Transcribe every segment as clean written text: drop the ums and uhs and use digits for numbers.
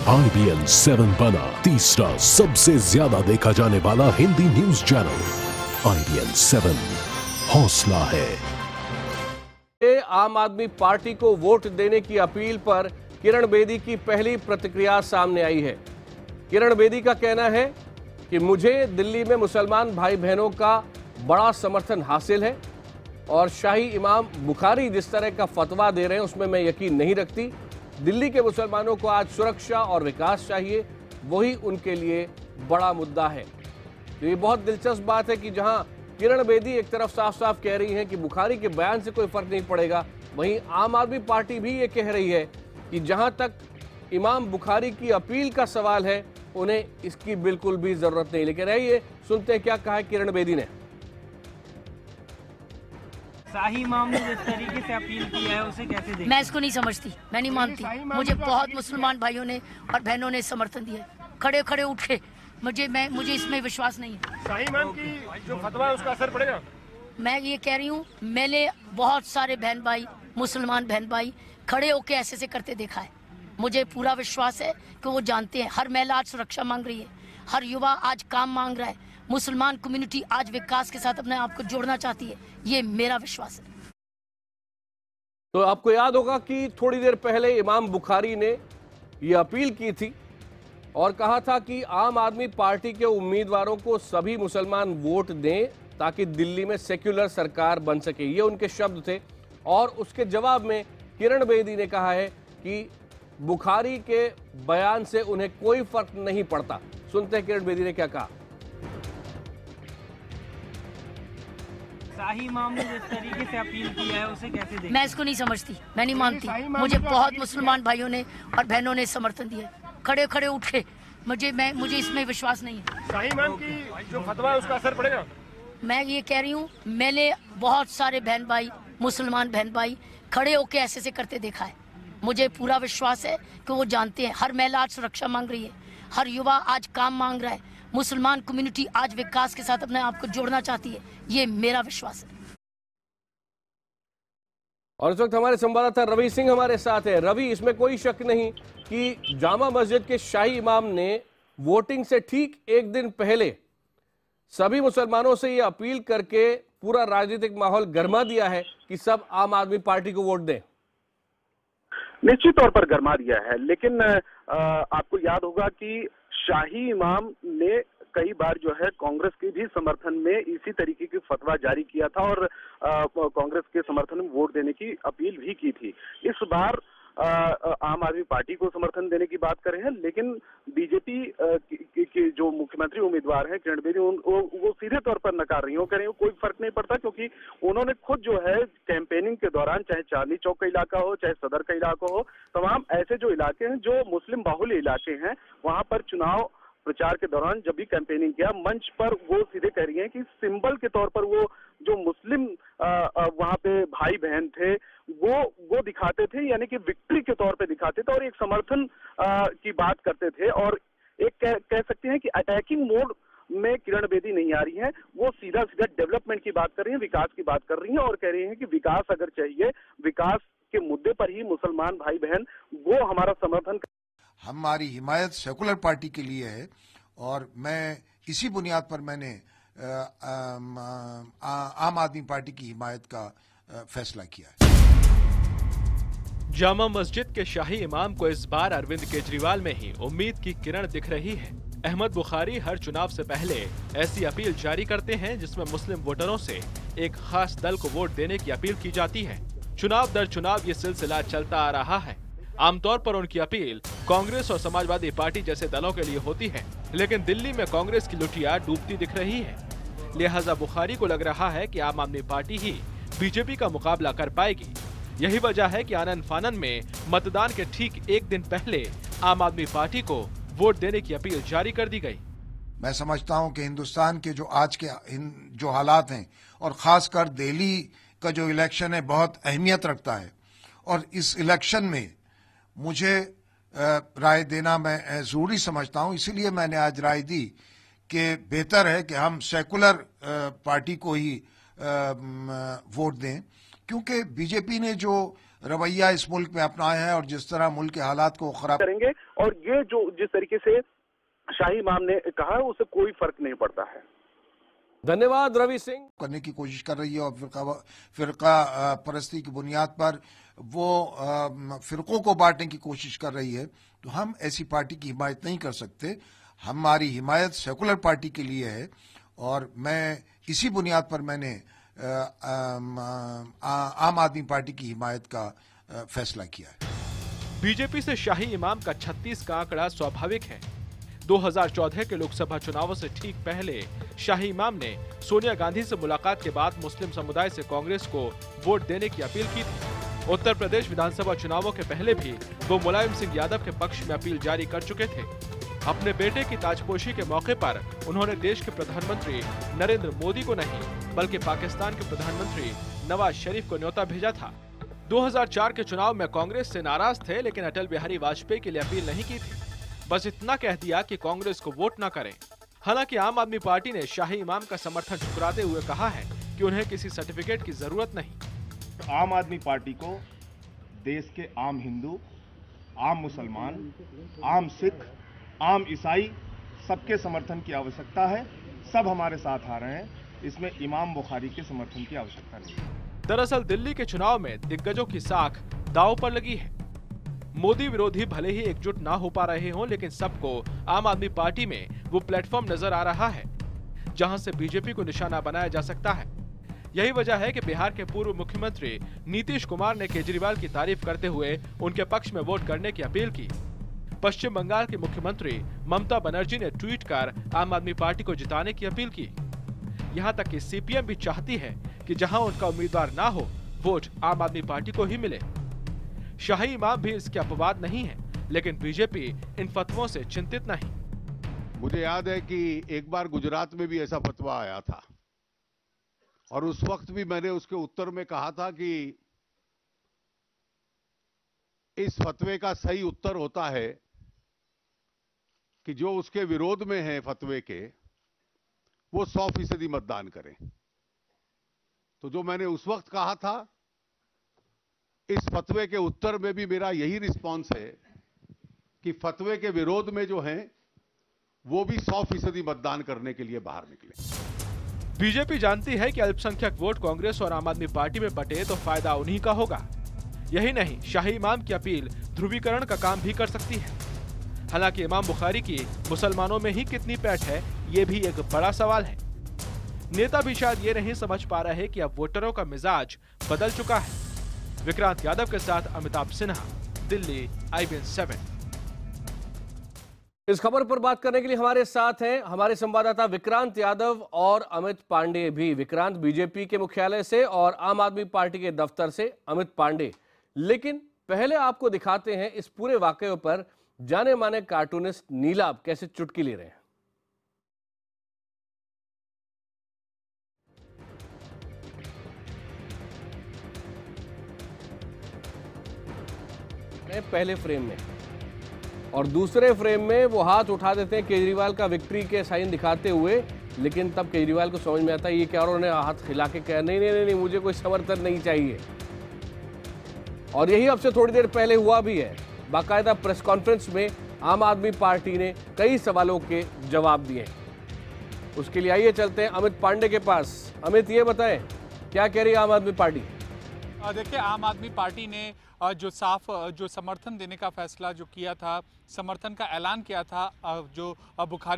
IBN 7 बना तीसरा सबसे ज्यादा देखा जाने वाला हिंदी न्यूज चैनल। IBN 7 हौसला है। आम आदमी पार्टी को वोट देने की अपील पर किरण बेदी की पहली प्रतिक्रिया सामने आई है। किरण बेदी का कहना है कि मुझे दिल्ली में मुसलमान भाई बहनों का बड़ा समर्थन हासिल है और शाही इमाम बुखारी जिस तरह का फतवा दे रहे हैं उसमें मैं यकीन नहीं रखती। दिल्ली के मुसलमानों को आज सुरक्षा और विकास चाहिए, वही उनके लिए बड़ा मुद्दा है। तो ये बहुत दिलचस्प बात है कि जहां किरण बेदी एक तरफ साफ साफ कह रही हैं कि बुखारी के बयान से कोई फर्क नहीं पड़ेगा, वहीं आम आदमी पार्टी भी ये कह रही है कि जहां तक इमाम बुखारी की अपील का सवाल है उन्हें इसकी बिल्कुल भी जरूरत नहीं। लेकिन रहिए सुनते हैं क्या कहा है किरण बेदी ने। शाही इमाम ने जिस तरीके से अपील किया है उसे कैसे देखते? मैं इसको नहीं समझती, मैं नहीं मानती। मुझे बहुत मुसलमान भाइयों ने और बहनों ने समर्थन दिया, खड़े खड़े उठे। मुझे इसमें विश्वास नहीं है। शाही इमाम की जो फतवा है उसका असर पड़ेगा? मैं ये कह रही हूँ, मैंने बहुत सारे बहन भाई, मुसलमान बहन भाई खड़े होके ऐसे से करते देखा है। मुझे पूरा विश्वास है कि वो जानते हैं। हर महिला आज सुरक्षा मांग रही है, हर युवा आज काम मांग रहा है, मुसलमान कम्युनिटी आज विकास के साथ अपने आप को जोड़ना चाहती है। ये मेरा विश्वास है। तो आपको याद होगा कि थोड़ी देर पहले इमाम बुखारी ने यह अपील की थी और कहा था कि आम आदमी पार्टी के उम्मीदवारों को सभी मुसलमान वोट दें ताकि दिल्ली में सेक्युलर सरकार बन सके। ये उनके शब्द थे। और उसके जवाब में किरण बेदी ने कहा है कि बुखारी के बयान से उन्हें कोई फर्क नहीं पड़ता। सुनते हैं किरण बेदी ने क्या कहा। शाही इमाम ने जिस तरीके से अपील किया है उसे कैसे देखते? मैं इसको नहीं समझती, मैं नहीं मानती। मुझे बहुत मुसलमान भाइयों ने और बहनों ने समर्थन दिया, खड़े खड़े उठे। मुझे इसमें विश्वास नहीं है। शाही इमाम की जो फतवा है उसका असर पड़ेगा? मैं ये कह रही हूँ, मैंने बहुत सारे बहन भाई, मुसलमान बहन भाई खड़े होके ऐसे से करते देखा है। मुझे पूरा विश्वास है कि वो जानते हैं। हर महिला आज सुरक्षा मांग रही है, हर युवा आज काम मांग रहा है, मुसलमान कम्युनिटी आज विकास के साथ अपने आप को जोड़ना चाहती है। ये मेरा विश्वास है। और इस वक्त हमारे संवाददाता रवि सिंह हमारे साथ है। रवि, इसमें कोई शक नहीं कि जामा मस्जिद के शाही इमाम ने वोटिंग से ठीक एक दिन पहले सभी मुसलमानों से ये अपील करके पूरा राजनीतिक माहौल गरमा दिया है कि सब आम आदमी पार्टी को वोट दें। निश्चित तौर पर गरमा दिया है, लेकिन आपको याद होगा कि शाही इमाम ने कई बार जो है कांग्रेस के भी समर्थन में इसी तरीके की फतवा जारी किया था और कांग्रेस के समर्थन में वोट देने की अपील भी की थी। इस बार आम आदमी पार्टी को समर्थन देने की बात कर रहे हैं, लेकिन बीजेपी के जो मुख्यमंत्री उम्मीदवार हैं किरण बेदी, वो सीधे तौर पर नकार रही हैं। वो कह रही हैं कोई फर्क नहीं पड़ता, क्योंकि उन्होंने खुद जो है कैंपेनिंग के दौरान, चाहे चांदनी चौक का इलाका हो, चाहे सदर का इलाका हो, तमाम ऐसे जो इलाके हैं जो मुस्लिम बाहुल्य इलाके हैं, वहां पर चुनाव प्रचार के दौरान जब भी कैंपेनिंग किया, मंच पर वो सीधे कह रही हैं कि सिंबल के तौर पर वो जो मुस्लिम वहां पे भाई बहन थे वो दिखाते थे, यानी कि विक्ट्री के तौर पे दिखाते थे और एक समर्थन की बात करते थे। और एक कह सकते हैं कि अटैकिंग मोड में किरण बेदी नहीं आ रही हैं, वो सीधा सीधा डेवलपमेंट की बात कर रही हैं, विकास की बात कर रही हैं और कह रही हैं कि विकास अगर चाहिए, विकास के मुद्दे पर ही मुसलमान भाई बहन वो हमारा समर्थन। हमारी हिमायत सेकुलर पार्टी के लिए है और मैं इसी बुनियाद पर मैंने आम आदमी पार्टी की हिमायत का फैसला किया है। जामा मस्जिद के शाही इमाम को इस बार अरविंद केजरीवाल में ही उम्मीद की किरण दिख रही है। अहमद बुखारी हर चुनाव से पहले ऐसी अपील जारी करते हैं जिसमें मुस्लिम वोटरों से एक खास दल को वोट देने की अपील की जाती है। चुनाव दर चुनाव ये सिलसिला चलता आ रहा है। आमतौर पर उनकी अपील कांग्रेस और समाजवादी पार्टी जैसे दलों के लिए होती है, लेकिन दिल्ली में कांग्रेस की लुटिया डूबती दिख रही है। लिहाजा बुखारी को लग रहा है कि आम आदमी पार्टी ही बीजेपी का मुकाबला कर पाएगी। यही वजह है कि आनन फानन में मतदान के ठीक एक दिन पहले आम आदमी पार्टी को वोट देने की अपील जारी कर दी गई। मैं समझता हूं कि हिंदुस्तान के जो आज के जो हालात हैं और खासकर दिल्ली का जो इलेक्शन है बहुत अहमियत रखता है और इस इलेक्शन में मुझे राय देना मैं जरूरी समझता हूं। इसीलिए मैंने आज राय दी कि बेहतर है कि हम सेकुलर पार्टी को ही वोट दें, क्योंकि बीजेपी ने जो रवैया इस मुल्क में अपनाया है और जिस तरह मुल्क के हालात को खराब करेंगे। और ये जो जिस तरीके से शाही इमाम ने कहा उससे कोई फर्क नहीं पड़ता है। धन्यवाद रवि सिंह। करने की कोशिश कर रही है और फिरका परस्ती की बुनियाद पर वो फिरकों को बांटने की कोशिश कर रही है, तो हम ऐसी पार्टी की हिमायत नहीं कर सकते। हमारी हिमायत सेकुलर पार्टी के लिए है और मैं इसी बुनियाद पर मैंने आम आदमी पार्टी की हिमायत का फैसला किया है। बीजेपी से शाही इमाम का 36 का आंकड़ा स्वाभाविक है। 2014 के लोकसभा चुनावों से ठीक पहले शाही इमाम ने सोनिया गांधी से मुलाकात के बाद मुस्लिम समुदाय से कांग्रेस को वोट देने की अपील की थी। उत्तर प्रदेश विधानसभा चुनावों के पहले भी वो मुलायम सिंह यादव के पक्ष में अपील जारी कर चुके थे। अपने बेटे की ताजपोशी के मौके पर उन्होंने देश के प्रधानमंत्री नरेंद्र मोदी को नहीं बल्कि पाकिस्तान के प्रधानमंत्री नवाज शरीफ को न्योता भेजा था। 2004 के चुनाव में कांग्रेस से नाराज थे, लेकिन अटल बिहारी वाजपेयी के लिए अपील नहीं की थी। बस इतना कह दिया कि कांग्रेस को वोट न करें। हालांकि आम आदमी पार्टी ने शाही इमाम का समर्थन ठुकराते हुए कहा है कि उन्हें किसी सर्टिफिकेट की जरूरत नहीं। आम आदमी पार्टी को देश के आम हिंदू, आम मुसलमान, आम सिख, आम ईसाई सबके समर्थन की आवश्यकता है। सब हमारे साथ आ रहे हैं, इसमें इमाम बुखारी के समर्थन की आवश्यकता नहीं है। दरअसल दिल्ली के चुनाव में दिग्गजों की साख दांव पर लगी है। मोदी विरोधी भले ही एकजुट ना हो पा रहे हों, लेकिन सबको आम आदमी पार्टी में वो प्लेटफॉर्म नजर आ रहा है जहां से बीजेपी को निशाना बनाया जा सकता है। यही वजह है कि बिहार के पूर्व मुख्यमंत्री नीतीश कुमार ने केजरीवाल की तारीफ करते हुए उनके पक्ष में वोट करने की अपील की। पश्चिम बंगाल की मुख्यमंत्री ममता बनर्जी ने ट्वीट कर आम आदमी पार्टी को जिताने की अपील की। यहाँ तक कि सीपीएम भी चाहती है कि जहां उनका उम्मीदवार ना हो, वोट आम आदमी पार्टी को ही मिले। शाही इमाम भी इसके अपवाद नहीं है, लेकिन बीजेपी इन फतवों से चिंतित नहीं। मुझे याद है कि एक बार गुजरात में भी ऐसा फतवा आया था और उस वक्त भी मैंने उसके उत्तर में कहा था कि इस फतवे का सही उत्तर होता है कि जो उसके विरोध में है फतवे के, वो 100% मतदान करें। तो जो मैंने उस वक्त कहा था, इस फतवे के उत्तर में भी मेरा यही रिस्पांस है कि फतवे के विरोध में जो हैं वो भी 100% मतदान करने के लिए बाहर निकले। बीजेपी जानती है कि अल्पसंख्यक वोट कांग्रेस और आम आदमी पार्टी में बटे तो फायदा उन्हीं का होगा। यही नहीं, शाही इमाम की अपील ध्रुवीकरण का काम भी कर सकती है। हालांकि इमाम बुखारी की मुसलमानों में ही कितनी पैठ है, ये भी एक बड़ा सवाल है। नेता भी शायद ये नहीं समझ पा रहे कि अब वोटरों का मिजाज बदल चुका है। विक्रांत यादव के साथ अमिताभ सिन्हा, दिल्ली, IBN 7। इस खबर पर बात करने के लिए हमारे साथ हैं हमारे संवाददाता विक्रांत यादव और अमित पांडे भी। विक्रांत, बीजेपी के मुख्यालय से और आम आदमी पार्टी के दफ्तर से अमित पांडे। लेकिन पहले आपको दिखाते हैं इस पूरे वाकये पर जाने माने कार्टूनिस्ट नीलाभ कैसे चुटकी ले रहे हैं। पहले फ्रेम में और दूसरे फ्रेम में वो हाथ उठा देते हैं केजरीवाल का विक्ट्री के साइन दिखाते हुए, लेकिन तब केजरीवाल को समझ में आता है ये क्या, और उन्होंने हाथ हिला के कहा नहीं नहीं नहीं नहीं, मुझे कोई समर्थन नहीं चाहिए। और यही अब से थोड़ी देर पहले हुआ भी है। बाकायदा प्रेस कॉन्फ्रेंस में आम आदमी पार्टी ने कई सवालों के जवाब दिए। उसके लिए आइए चलते हैं अमित पांडे के पास। अमित, ये बताएं क्या कह रही है आम आदमी पार्टी? देखिए, आम आदमी पार्टी ने जो समर्थन देने का फैसला जो किया था, समर्थन का ऐलान किया था, जो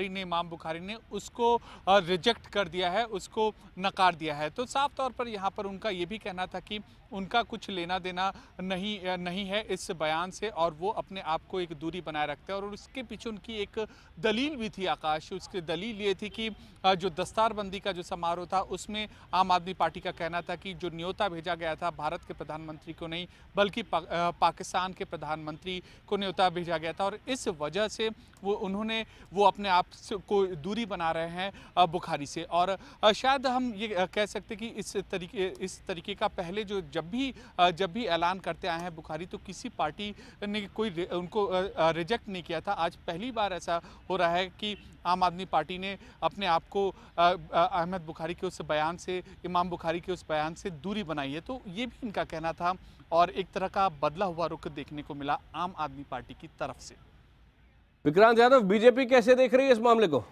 इमाम बुखारी ने उसको रिजेक्ट कर दिया है, उसको नकार दिया है। तो साफ तौर पर यहाँ पर उनका ये भी कहना था कि उनका कुछ लेना देना नहीं है इस बयान से, और वो अपने आप को एक दूरी बनाए रखते हैं। और उसके पीछे उनकी एक दलील भी थी आकाश। उसकी दलील ये थी कि जो दस्तारबंदी का जो समारोह था उसमें आम आदमी पार्टी का कहना था कि जो न्योता भेजा गया था भारत के प्रधानमंत्री को नहीं बल्कि पाकिस्तान के प्रधानमंत्री को न्योता भेजा गया था, और और इस वजह से वो अपने आप को दूरी बना रहे हैं बुखारी से। और शायद हम ये कह सकते हैं कि इस तरीके का पहले जब भी ऐलान करते आए हैं बुखारी, तो किसी पार्टी ने उनको रिजेक्ट नहीं किया था। आज पहली बार ऐसा हो रहा है कि आम आदमी पार्टी ने अपने आप को अहमद बुखारी के उस बयान से, इमाम बुखारी के उस बयान से दूरी बनाई है। तो ये भी इनका कहना था और एक तरह का बदला हुआ रुख देखने को मिला आम आदमी पार्टी की तरफ से। विक्रांत यादव, बीजेपी कैसे देख रही है इस मामले को?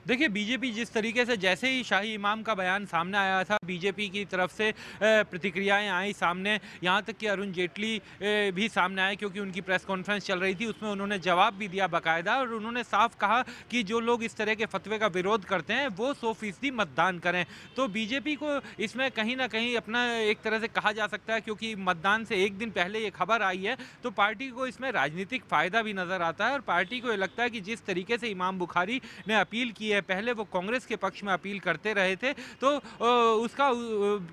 देखिए, बीजेपी जिस तरीके से जैसे ही शाही इमाम का बयान सामने आया था, बीजेपी की तरफ से प्रतिक्रियाएं आई सामने, यहाँ तक कि अरुण जेटली भी सामने आए क्योंकि उनकी प्रेस कॉन्फ्रेंस चल रही थी, उसमें उन्होंने जवाब भी दिया बाकायदा। और उन्होंने साफ कहा कि जो लोग इस तरह के फतवे का विरोध करते हैं वो 100% मतदान करें। तो बीजेपी को इसमें कहीं ना कहीं अपना एक तरह से कहा जा सकता है, क्योंकि मतदान से एक दिन पहले ये खबर आई है, तो पार्टी को इसमें राजनीतिक फ़ायदा भी नज़र आता है। और पार्टी को ये लगता है कि जिस तरीके से इमाम बुखारी ने अपील की है, पहले वो कांग्रेस के पक्ष में अपील करते रहे थे, तो उसका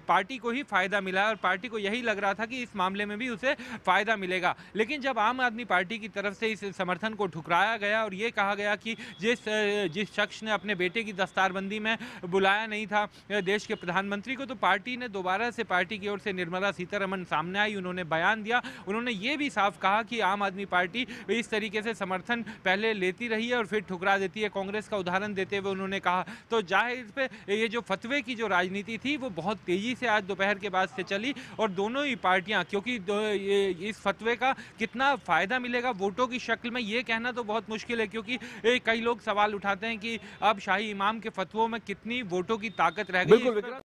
पार्टी को ही फायदा मिला और पार्टी को यही लग रहा था कि इस मामले में भी उसे फायदा मिलेगा। लेकिन जब आम आदमी पार्टी की तरफ से इस समर्थन को ठुकराया गया और ये कहा गया कि जिस शख्स ने अपने बेटे की दस्तारबंदी में बुलाया नहीं था देश के प्रधानमंत्री को, तो पार्टी ने दोबारा से, पार्टी की ओर से निर्मला सीतारमण सामने आई, उन्होंने बयान दिया। उन्होंने ये भी साफ कहा कि आम आदमी पार्टी इस तरीके से समर्थन पहले लेती रही है और फिर ठुकरा देती है। कांग्रेस का उदाहरण देते हुए उन्होंने कहा, तो जाहिर पे ये जो फतवे की जो राजनीति थी वो बहुत तेजी से आज दोपहर के बाद से चली और दोनों ही पार्टियां, क्योंकि इस फतवे का कितना फायदा मिलेगा वोटों की शक्ल में, ये कहना तो बहुत मुश्किल है, क्योंकि कई लोग सवाल उठाते हैं कि अब शाही इमाम के फतवों में कितनी वोटों की ताकत रह गई।